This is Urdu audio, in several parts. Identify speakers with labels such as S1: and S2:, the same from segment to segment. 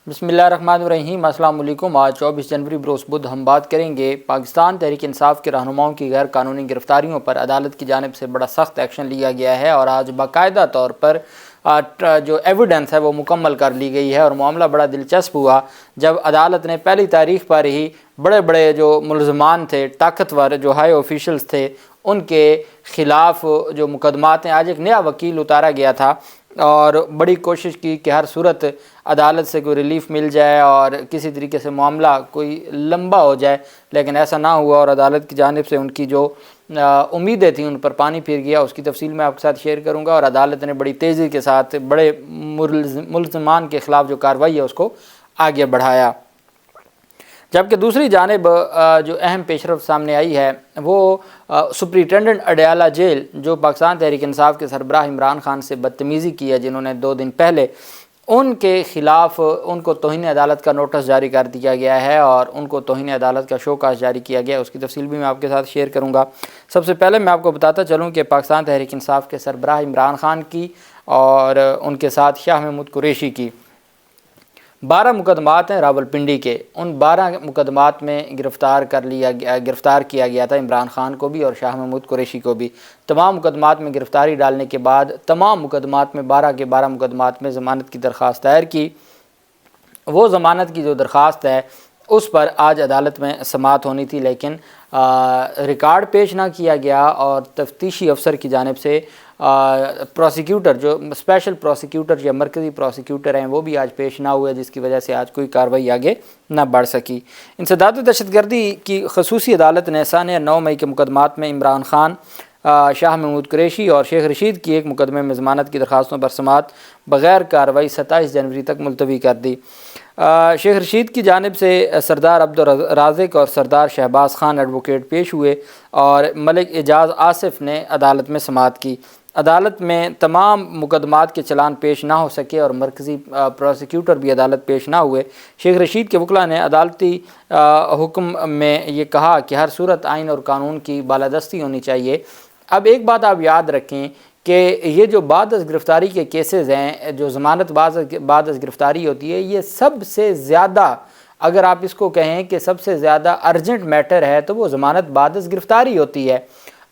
S1: بسم اللہ الرحمن الرحیم۔ السلام علیکم۔ آج 24 جنوری بروز بدھ ہم بات کریں گے پاکستان تحریک انصاف کے رہنماؤں کی غیر قانونی گرفتاریوں پر عدالت کی جانب سے بڑا سخت ایکشن لیا گیا ہے اور آج باقاعدہ طور پر جو ایویڈنس ہے وہ مکمل کر لی گئی ہے اور معاملہ بڑا دلچسپ ہوا جب عدالت نے پہلی تاریخ پر ہی بڑے بڑے جو ملزمان تھے، طاقتور جو ہائی آفیشلز تھے، ان کے خلاف جو مقدمات ہیں، آج ایک نیا وکیل اتارا گیا تھا اور بڑی کوشش کی کہ ہر صورت عدالت سے کوئی ریلیف مل جائے اور کسی طریقے سے معاملہ کوئی لمبا ہو جائے، لیکن ایسا نہ ہوا اور عدالت کی جانب سے ان کی جو امیدیں تھیں ان پر پانی پھر گیا۔ اس کی تفصیل میں آپ کے ساتھ شیئر کروں گا اور عدالت نے بڑی تیزی کے ساتھ بڑے ملزمان کے خلاف جو کارروائی ہے اس کو آگے بڑھایا۔ جبکہ دوسری جانب جو اہم پیشرفت سامنے آئی ہے وہ سپرنٹینڈنٹ اڈیالہ جیل جو پاکستان تحریک انصاف کے سربراہ عمران خان سے بدتمیزی کی ہے، جنہوں نے 2 دن پہلے ان کے خلاف ان کو توہین عدالت کا نوٹس جاری کر دیا گیا ہے اور ان کو توہین عدالت کا شوکاز جاری کیا گیا ہے۔ اس کی تفصیل بھی میں آپ کے ساتھ شیئر کروں گا۔ سب سے پہلے میں آپ کو بتاتا چلوں کہ پاکستان تحریک انصاف کے سربراہ عمران خان کی اور ان کے ساتھ شاہ محمود قریشی کی 12 مقدمات ہیں راولپنڈی کے۔ ان 12 مقدمات میں گرفتار کیا گیا تھا عمران خان کو بھی اور شاہ محمود قریشی کو بھی۔ تمام مقدمات میں گرفتاری ڈالنے کے بعد تمام مقدمات میں 12 کے 12 مقدمات میں ضمانت کی درخواست دائر کی۔ وہ ضمانت کی جو درخواست ہے اس پر آج عدالت میں سماعت ہونی تھی، لیکن ریکارڈ پیش نہ کیا گیا اور تفتیشی افسر کی جانب سے پروسیکیوٹر جو اسپیشل پروسیکیوٹر یا مرکزی پروسیکیوٹر ہیں وہ بھی آج پیش نہ ہوئے، جس کی وجہ سے آج کوئی کارروائی آگے نہ بڑھ سکی۔ انسداد دہشت گردی کی خصوصی عدالت نے سانحہ 9 مئی کے مقدمات میں عمران خان، شاہ محمود قریشی اور شیخ رشید کی ایک مقدمے میں ضمانت کی درخواستوں پر سماعت بغیر کارروائی 27 جنوری تک ملتوی کر دی۔ شیخ رشید کی جانب سے سردار عبدالرازق اور سردار شہباز خان ایڈوکیٹ پیش ہوئے اور ملک اعجاز آصف نے عدالت میں سماعت کی۔ عدالت میں تمام مقدمات کے چلان پیش نہ ہو سکے اور مرکزی پروسیکیوٹر بھی عدالت پیش نہ ہوئے۔ شیخ رشید کے وکلاء نے عدالتی حکم میں یہ کہا کہ ہر صورت آئین اور قانون کی بالادستی ہونی چاہیے۔ اب ایک بات آپ یاد رکھیں کہ یہ جو بعد از گرفتاری کے کیسز ہیں، جو ضمانت بعد از گرفتاری ہوتی ہے، یہ سب سے زیادہ، اگر آپ اس کو کہیں کہ سب سے زیادہ ارجنٹ میٹر ہے تو وہ ضمانت بعد از گرفتاری ہوتی ہے۔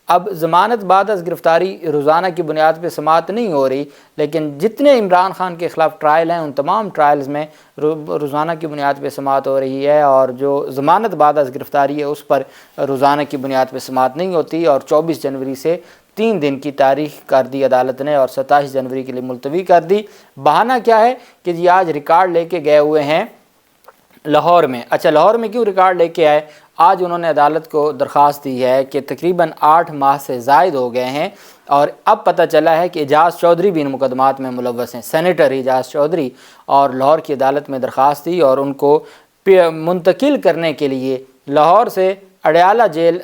S1: اب ضمانت بعد از گرفتاری روزانہ کی بنیاد پہ سماعت نہیں ہو رہی، لیکن جتنے عمران خان کے خلاف ٹرائل ہیں ان تمام ٹرائلز میں روزانہ کی بنیاد پہ سماعت ہو رہی ہے اور جو ضمانت بعد از گرفتاری ہے اس پر روزانہ کی بنیاد پہ سماعت نہیں ہوتی اور 24 جنوری سے 3 دن کی تاریخ کر دی عدالت نے اور 27 جنوری کے لیے ملتوی کر دی۔ بہانہ کیا ہے کہ جی آج ریکارڈ لے کے گئے ہوئے ہیں لاہور میں۔ اچھا، لاہور میں کیوں ریکارڈ لے کے آئے؟ آج انہوں نے عدالت کو درخواست دی ہے کہ تقریباً 8 ماہ سے زائد ہو گئے ہیں اور اب پتہ چلا ہے کہ اعجاز چودھری بھی ان مقدمات میں ملوث ہیں۔ سینیٹر اعجاز چودھری اور لاہور کی عدالت میں درخواست دی اور ان کو منتقل کرنے کے لیے لاہور سے اڈیالہ جیل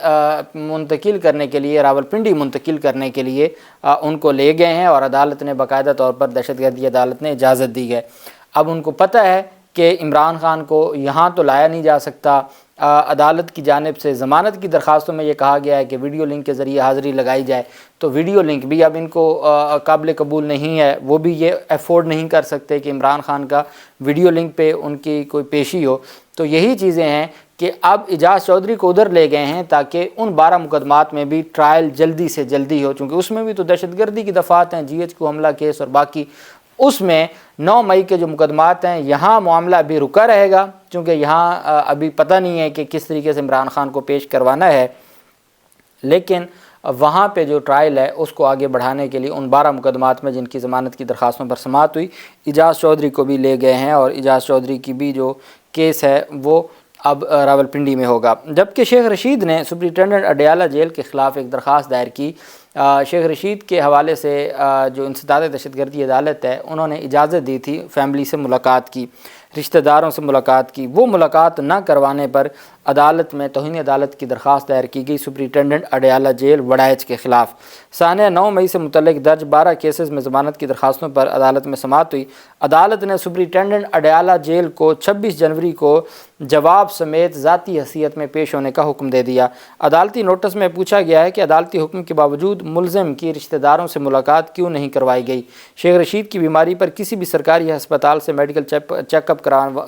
S1: منتقل کرنے کے لیے، راولپنڈی منتقل کرنے کے لیے ان کو لے گئے ہیں اور عدالت نے باقاعدہ طور پر دہشت گردی عدالت نے اجازت دی ہے۔ اب ان کو پتہ ہے کہ عمران خان کو یہاں تو لایا نہیں جا سکتا۔ عدالت کی جانب سے ضمانت کی درخواستوں میں یہ کہا گیا ہے کہ ویڈیو لنک کے ذریعے حاضری لگائی جائے، تو ویڈیو لنک بھی اب ان کو قابل قبول نہیں ہے، وہ بھی یہ افورڈ نہیں کر سکتے کہ عمران خان کا ویڈیو لنک پہ ان کی کوئی پیشی ہو۔ تو یہی چیزیں ہیں کہ اب اعجاز چودھری کو ادھر لے گئے ہیں تاکہ ان 12 مقدمات میں بھی ٹرائل جلدی سے جلدی ہو، چونکہ اس میں بھی تو دہشت گردی کی دفعات ہیں، GH کو حملہ کیس اور باقی۔ اس میں 9 مئی کے جو مقدمات ہیں یہاں معاملہ ابھی رکا رہے گا، چونکہ یہاں ابھی پتہ نہیں ہے کہ کس طریقے سے عمران خان کو پیش کروانا ہے، لیکن وہاں پہ جو ٹرائل ہے اس کو آگے بڑھانے کے لیے ان 12 مقدمات میں جن کی ضمانت کی درخواستوں پر سماعت ہوئی، اعجاز چودھری کو بھی لے گئے ہیں اور اعجاز چودھری کی بھی جو کیس ہے وہ اب راولپنڈی میں ہوگا۔ جبکہ شیخ رشید نے سپرنٹینڈنٹ اڈیالہ جیل کے خلاف ایک درخواست دائر کی۔ شیخ رشید کے حوالے سے جو انسداد دہشت گردی عدالت ہے انہوں نے اجازت دی تھی فیملی سے ملاقات کی، رشتہ داروں سے ملاقات کی، وہ ملاقات نہ کروانے پر عدالت میں توہین عدالت کی درخواست دائر کی گئی سپرنٹینڈنٹ اڈیالہ جیل وڑائچ کے خلاف۔ سانحہ 9 مئی سے متعلق درج 12 کیسز میں ضمانت کی درخواستوں پر عدالت میں سماعت ہوئی۔ عدالت نے سپرنٹینڈنٹ اڈیالہ جیل کو 26 جنوری کو جواب سمیت ذاتی حیثیت میں پیش ہونے کا حکم دے دیا۔ عدالتی نوٹس میں پوچھا گیا ہے کہ عدالتی حکم کے باوجود ملزم کی رشتہ داروں سے ملاقات کیوں نہیں کروائی گئی۔ شیخ رشید کی بیماری پر کسی بھی سرکاری ہسپتال سے میڈیکل چیک اپ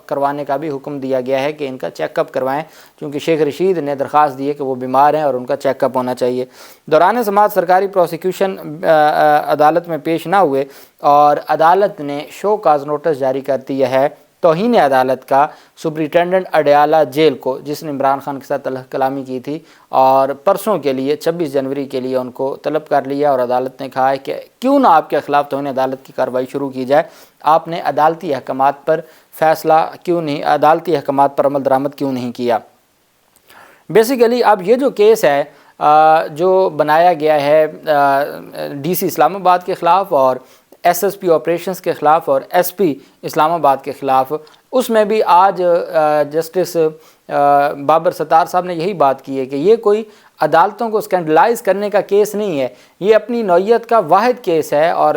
S1: کروانے کا بھی حکم دیا گیا ہے کہ ان کا چیک اپ کروائیں، چونکہ شیخ رشید نے درخواست دی ہے کہ وہ بیمار ہیں اور ان کا چیک اپ ہونا چاہیے۔ دوران سماعت سرکاری پروسیکیوشن عدالت میں پیش نہ ہوئے اور عدالت نے شو کاز نوٹس جاری کر دیا ہے توہین عدالت کا سپرنٹینڈنٹ اڈیالہ جیل کو، جس نے عمران خان کے ساتھ تلخ کلامی کی تھی، اور پرسوں کے لیے 26 جنوری کے لیے ان کو طلب کر لیا، اور عدالت نے کہا ہے کہ کیوں نہ آپ کے خلاف توہین عدالت کی کارروائی شروع کی جائے، آپ نے عدالتی احکامات پر فیصلہ کیوں نہیں، عدالتی احکامات پر عمل درآمد کیوں نہیں کیا۔ بیسیکلی اب یہ جو کیس ہے جو بنایا گیا ہے ڈی سی اسلام آباد کے خلاف اور ایس ایس پی آپریشنز کے خلاف اور ایس پی اسلام آباد کے خلاف، اس میں بھی آج جسٹس بابر ستار صاحب نے یہی بات کی ہے کہ یہ کوئی عدالتوں کو اسکینڈلائز کرنے کا کیس نہیں ہے، یہ اپنی نوعیت کا واحد کیس ہے۔ اور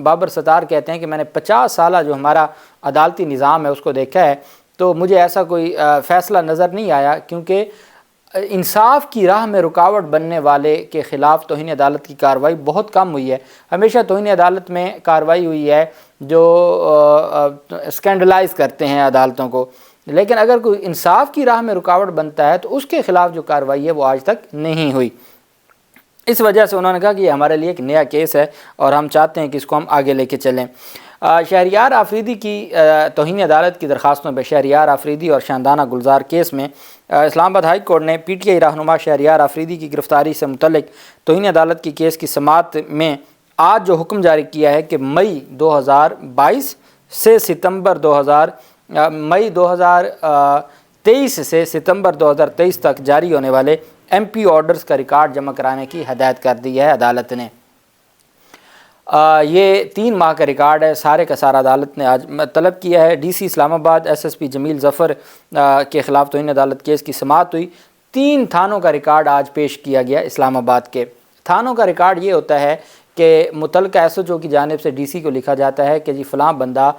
S1: بابر ستار کہتے ہیں کہ میں نے 50 سالہ جو ہمارا عدالتی نظام ہے اس کو دیکھا ہے، تو مجھے ایسا کوئی فیصلہ نظر نہیں آیا، کیونکہ انصاف کی راہ میں رکاوٹ بننے والے کے خلاف توہین عدالت کی کارروائی بہت کم ہوئی ہے۔ ہمیشہ توہین عدالت میں کارروائی ہوئی ہے جو اسکینڈلائز کرتے ہیں عدالتوں کو، لیکن اگر کوئی انصاف کی راہ میں رکاوٹ بنتا ہے تو اس کے خلاف جو کارروائی ہے وہ آج تک نہیں ہوئی۔ اس وجہ سے انہوں نے کہا کہ یہ ہمارے لیے ایک نیا کیس ہے اور ہم چاہتے ہیں کہ اس کو ہم آگے لے کے چلیں۔ شہریار آفریدی کی توہین عدالت کی درخواستوں پہ شہریار آفریدی اور شاندانہ گلزار کیس میں اسلام آباد ہائی کورٹ نے پی ٹی آئی رہنما شہریار آفریدی کی گرفتاری سے متعلق توہین عدالت کی کیس کی سماعت میں آج جو حکم جاری کیا ہے کہ مئی 2023 سے ستمبر 2023 تک جاری ہونے والے ایم پی آرڈرز کا ریکارڈ جمع کرانے کی ہدایت کر دی ہے عدالت نے۔ یہ 3 ماہ کا ریکارڈ ہے، سارے کا سارا عدالت نے آج طلب کیا ہے۔ ڈی سی اسلام آباد ایس ایس پی جمیل ظفر کے خلاف توہین عدالت کیس کی سماعت ہوئی۔ 3 تھانوں کا ریکارڈ آج پیش کیا گیا اسلام آباد کے۔ تھانوں کا ریکارڈ یہ ہوتا ہے کہ متعلقہ ایس ایچ او کی جانب سے ڈی سی کو لکھا جاتا ہے کہ جی فلاں بندہ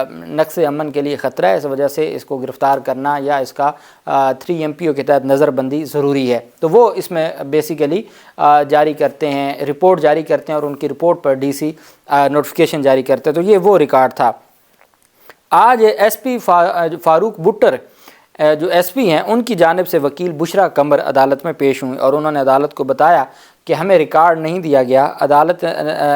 S1: نقص امن کے لیے خطرہ ہے، اس وجہ سے اس کو گرفتار کرنا یا اس کا 3 MPO کے تحت نظر بندی ضروری ہے، تو وہ اس میں بیسیکلی جاری کرتے ہیں، رپورٹ جاری کرتے ہیں اور ان کی رپورٹ پر ڈی سی نوٹیفیکیشن جاری کرتے ہیں۔ تو یہ وہ ریکارڈ تھا۔ آج ایس پی فاروق بٹر جو ایس پی ہیں ان کی جانب سے وکیل بشرا قمر عدالت میں پیش ہوئیں اور انہوں نے عدالت کو بتایا کہ ہمیں ریکارڈ نہیں دیا گیا، عدالت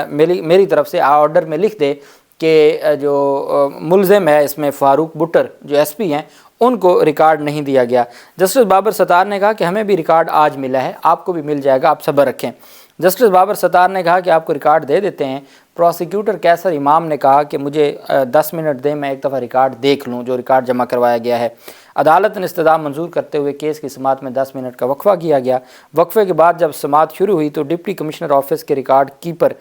S1: میری طرف سے آرڈر میں لکھ دے کہ جو ملزم ہے اس میں فاروق بٹر جو ایس پی ہیں ان کو ریکارڈ نہیں دیا گیا۔ جسٹس بابر ستار نے کہا کہ ہمیں بھی ریکارڈ آج ملا ہے، آپ کو بھی مل جائے گا، آپ صبر رکھیں۔ جسٹس بابر ستار نے کہا کہ آپ کو ریکارڈ دے دیتے ہیں۔ پروسیکیوٹر کیسر امام نے کہا کہ مجھے 10 منٹ دیں، میں ایک دفعہ ریکارڈ دیکھ لوں جو ریکارڈ جمع کروایا گیا ہے۔ عدالت نے استدعا منظور کرتے ہوئے کیس کی سماعت میں 10 منٹ کا وقفہ کیا گیا۔ وقفے کے بعد جب سماعت شروع ہوئی تو ڈپٹی کمشنر آفس کے ریکارڈ کیپر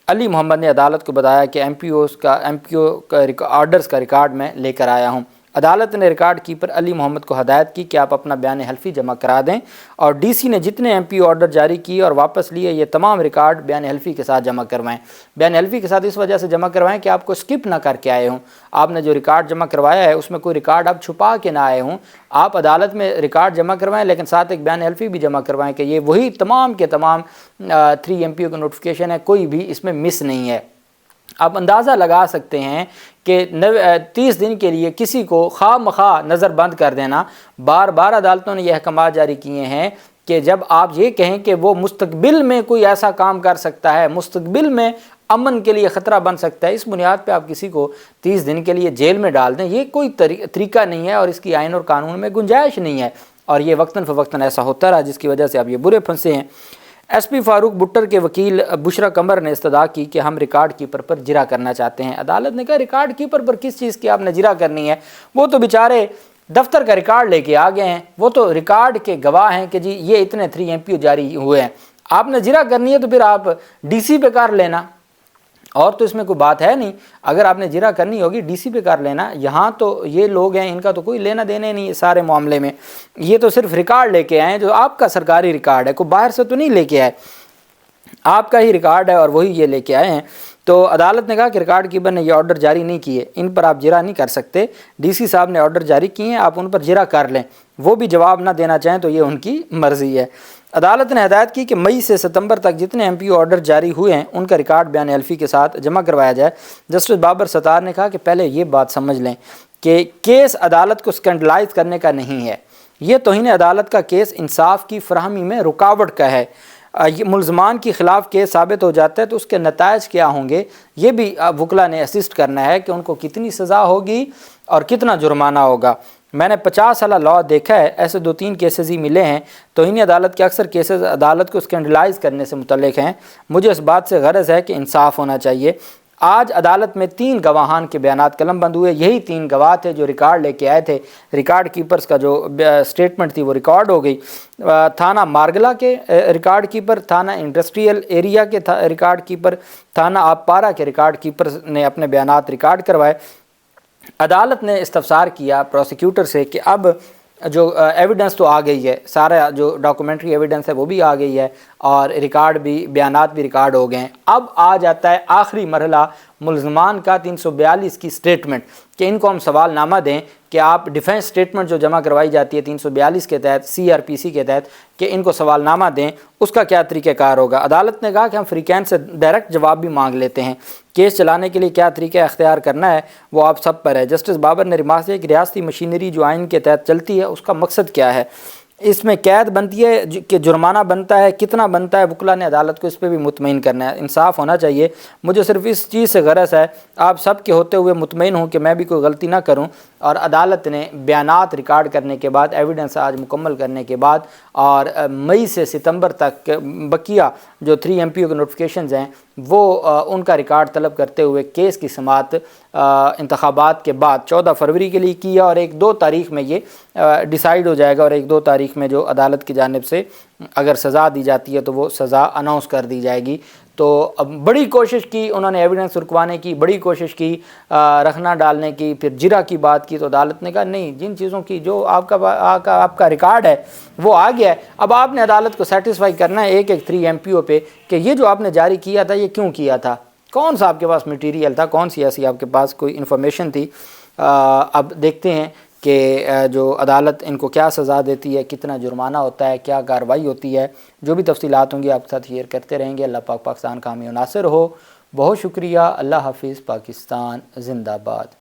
S1: علی محمد نے عدالت کو بتایا کہ ایم پی او کا آرڈرز کا ریکارڈ میں لے کر آیا ہوں۔ عدالت نے ریکارڈ کیپر علی محمد کو ہدایت کی کہ آپ اپنا بیان حلفی جمع کرا دیں اور ڈی سی نے جتنے ایم پی او آرڈر جاری کیے اور واپس لیے یہ تمام ریکارڈ بیان حلفی کے ساتھ جمع کروائیں۔ بیان حلفی کے ساتھ اس وجہ سے جمع کروائیں کہ آپ کو سکپ نہ کر کے آئے ہوں، آپ نے جو ریکارڈ جمع کروایا ہے اس میں کوئی ریکارڈ آپ چھپا کے نہ آئے ہوں، آپ عدالت میں ریکارڈ جمع کروائیں لیکن ساتھ ایک بیان حلفی بھی جمع کروائیں کہ یہ وہی تمام کے تمام 3 MPO کا نوٹیفیکیشن ہے، کوئی بھی اس میں مس نہیں ہے۔ آپ اندازہ لگا سکتے ہیں کہ 30 دن کے لیے کسی کو خواہ مخواہ نظر بند کر دینا، بار بار عدالتوں نے یہ احکامات جاری کیے ہیں کہ جب آپ یہ کہیں کہ وہ مستقبل میں کوئی ایسا کام کر سکتا ہے، مستقبل میں امن کے لیے خطرہ بن سکتا ہے، اس بنیاد پہ آپ کسی کو 30 دن کے لیے جیل میں ڈال دیں، یہ کوئی طریقہ نہیں ہے اور اس کی آئین اور قانون میں گنجائش نہیں ہے، اور یہ وقتاً فوقتاً ایسا ہوتا رہا جس کی وجہ سے آپ یہ برے پھنسے ہیں۔ ایس پی فاروق بٹر کے وکیل بشرا قمر نے استدعا کی کہ ہم ریکارڈ کیپر پر جرا کرنا چاہتے ہیں۔ عدالت نے کہا ریکارڈ کیپر پر کس چیز کی آپ نے جرا کرنی ہے، وہ تو بیچارے دفتر کا ریکارڈ لے کے آ گئے ہیں، وہ تو ریکارڈ کے گواہ ہیں کہ جی یہ اتنے 3 MPO جاری ہوئے ہیں، آپ نے جرا کرنی ہے تو پھر آپ ڈی سی پہ کر لینا۔ اور تو اس میں کوئی بات ہے نہیں. اگر آپ نے جرا کرنی ہوگی ڈی سی پہ کر لینا. یہاں تو یہ لوگ ہیں ان کا تو کوئی لینا دینا نہیں ہے سارے معاملے میں. یہ تو صرف ریکارڈ لے کے آئے جو آپ کا سرکاری ریکارڈ ہے, کوئی باہر سے تو نہیں لے کے آئے, آپ کا ہی ریکارڈ ہے اور وہی یہ لے کے آئے ہیں. تو عدالت نے کہا کہ ریکارڈ کیپر نے یہ آرڈر جاری نہیں کیے, ان پر آپ جرا نہیں کر سکتے. ڈی سی صاحب نے آرڈر جاری کیے ہیں, آپ ان پر جرا کر لیں. وہ بھی جواب نہ دینا چاہیں تو یہ ان کی مرضی ہے. عدالت نے ہدایت کی کہ مئی سے ستمبر تک جتنے ایم پی او آرڈر جاری ہوئے ہیں ان کا ریکارڈ بیان حلفی کے ساتھ جمع کروایا جائے. جسٹس بابر ستار نے کہا کہ پہلے یہ بات سمجھ لیں کہ کیس عدالت کو اسکینڈلائز کرنے کا نہیں ہے. یہ توہین عدالت کا کیس انصاف کی فراہمی میں رکاوٹ کا ہے. یہ ملزمان کے خلاف کیس ثابت ہو جاتا ہے تو اس کے نتائج کیا ہوں گے, یہ بھی وکلا نے اسسٹ کرنا ہے کہ ان کو کتنی سزا ہوگی اور کتنا جرمانہ ہوگا. میں نے 50 سالہ لاء دیکھا ہے, ایسے 2-3 کیسز ہی ملے ہیں. توہین عدالت کے اکثر کیسز عدالت کو اسکینڈلائز کرنے سے متعلق ہیں. مجھے اس بات سے غرض ہے کہ انصاف ہونا چاہیے. آج عدالت میں 3 گواہان کے بیانات قلم بند ہوئے. یہی 3 گواہ تھے جو ریکارڈ لے کے آئے تھے. ریکارڈ کیپرز کا جو سٹیٹمنٹ تھی وہ ریکارڈ ہو گئی. تھانہ مارگلہ کے ریکارڈ کیپر, تھانہ انڈسٹریل ایریا کے ریکارڈ کیپر, تھانہ آبپارہ کے ریکارڈ کیپر نے اپنے بیانات ریکارڈ کروائے. عدالت نے استفسار کیا پروسیکیوٹر سے کہ اب جو ایویڈنس تو آ گئی ہے, سارا جو ڈاکومنٹری ایویڈنس ہے وہ بھی آ گئی ہے اور ریکارڈ بھی, بیانات بھی ریکارڈ ہو گئے ہیں. اب آ جاتا ہے آخری مرحلہ ملزمان کا 342 کی سٹیٹمنٹ کہ ان کو ہم سوال نامہ دیں کہ آپ ڈیفینس سٹیٹمنٹ جو جمع کروائی جاتی ہے 342 کے تحت CRPC کے تحت کہ ان کو سوال نامہ دیں, اس کا کیا طریقہ کار ہوگا. عدالت نے کہا کہ ہم فریقین سے ڈائریکٹ جواب بھی مانگ لیتے ہیں. کیس چلانے کے لیے کیا طریقہ اختیار کرنا ہے وہ آپ سب پر ہے. جسٹس بابر نے ریمارک کیا کہ ریاستی مشینری جو آئین کے تحت چلتی ہے اس کا مقصد کیا ہے, اس میں قید بنتی ہے کہ جرمانہ بنتا ہے, کتنا بنتا ہے. وکلا نے عدالت کو اس پہ بھی مطمئن کرنا ہے. انصاف ہونا چاہیے. مجھے صرف اس چیز سے غرض ہے آپ سب کے ہوتے ہوئے مطمئن ہوں کہ میں بھی کوئی غلطی نہ کروں. اور عدالت نے بیانات ریکارڈ کرنے کے بعد, ایویڈنس آج مکمل کرنے کے بعد اور مئی سے ستمبر تک بقیہ جو 3 MPO کے نوٹیفیکیشنز ہیں وہ ان کا ریکارڈ طلب کرتے ہوئے کیس کی سماعت انتخابات کے بعد 14 فروری کے لیے کیا اور 1-2 تاریخ میں یہ ڈیسائیڈ ہو جائے گا. اور 1-2 تاریخ میں جو عدالت کی جانب سے اگر سزا دی جاتی ہے تو وہ سزا اناؤنس کر دی جائے گی. تو اب بڑی کوشش کی انہوں نے ایویڈنس رکوانے کی, بڑی کوشش کی رکھنا ڈالنے کی, پھر جرا کی بات کی تو عدالت نے کہا نہیں, جن چیزوں کی جو آپ کا ریکارڈ ہے وہ آ گیا ہے. اب آپ نے عدالت کو سیٹسفائی کرنا ہے ایک 3 MPO پہ کہ یہ جو آپ نے جاری کیا تھا یہ کیوں کیا تھا, کون سا آپ کے پاس مٹیریل تھا, کون سی ایسی آپ کے پاس کوئی انفارمیشن تھی. اب دیکھتے ہیں کہ جو عدالت ان کو کیا سزا دیتی ہے, کتنا جرمانہ ہوتا ہے, کیا کارروائی ہوتی ہے. جو بھی تفصیلات ہوں گی آپ کے ساتھ شیئر کرتے رہیں گے. اللہ پاک پاکستان کا حامی و ناصر ہو. بہت شکریہ. اللہ حافظ. پاکستان زندہ باد.